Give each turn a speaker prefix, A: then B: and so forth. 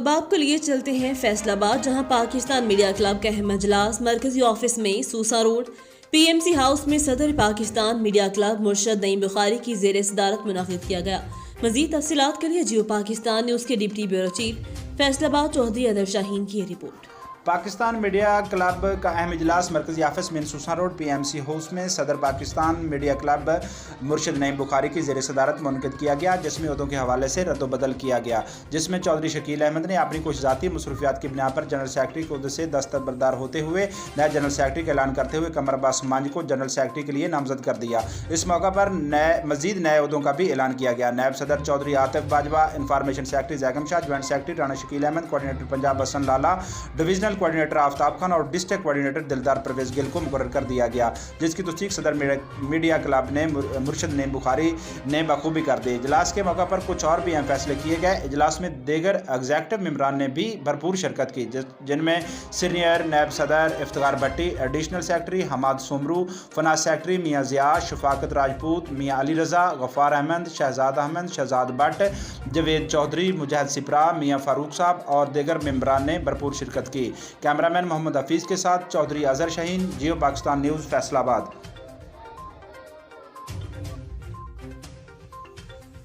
A: اب آپ کو لیے چلتے ہیں فیصل آباد، جہاں پاکستان میڈیا کلب کا اہم اجلاس مرکزی آفس میں سوسا road P M C house میں صدر پاکستان میڈیا کلب مرشد نعیم بخاری کی زیر صدارت منعقد کیا گیا۔ مزید تفصیلات کے لیے جیو پاکستان نیوز کے ڈپٹی بیورو چیف فیصل آباد چودھری ادر شاہین کی یہ رپورٹ۔
B: پاکستان میڈیا کلب کا اہم اجلاس مرکزی آفس میں سوسا road P M C house میں صدر پاکستان میڈیا کلب مرشد نعیم بخاری کی زیر صدارت منعقد کیا گیا، جس میں عہدوں کے حوالے سے رد و بدل کیا گیا، جس میں چودھری شکیل احمد نے اپنی کچھ ذاتی مصروفیات کی بنا پر جنرل سیکرٹری کے عہدے سے دستبردار ہوتے ہوئے نئے جنرل سیکرٹری کا اعلان کرتے ہوئے قمر عباس مانج کو جنرل سیکرٹری کے لیے نامزد کر دیا۔ اس موقع پر مزید نئے عہدوں کا بھی اعلان کیا گیا۔ نائب صدر Chaudhry Atif Bajwa, information secretary Zaigham Shah, joint secretary Rana Shakeel Ahmed, coordinator Punjab Hassan Lala, divisional coordinator Aftab Khan اور ڈسٹرکٹ کوآرڈینیٹر دلدار پرویز گل کو مقرر کر دیا گیا، جس کی تصدیق صدر میڈیا کلب نے مرشد نعیم بخاری نے بخوبی کر دی۔ اجلاس کے موقع پر کچھ اور بھی اہم فیصلے کیے گئے۔ اجلاس میں دیگر ایگزیکٹو ممبران نے بھی بھرپور شرکت کی، جن میں سینئر نائب صدر Iftikhar Bhatti, additional secretary Hammad Soomro, finance secretary Mian Zia, Shafaqat Rajput, Mian Ali Raza, Ghaffar Ahmed, Shahzad Ahmed, Shahzad Butt, Javed Chaudhry, Mujahid Sipra, Mian Farooq صاحب اور دیگر ممبران نے بھرپور شرکت کی۔ کیمرہ مین محمد حفیظ کے ساتھ چودھری اظہر شاہین، جیو پاکستان نیوز، فیصل آباد۔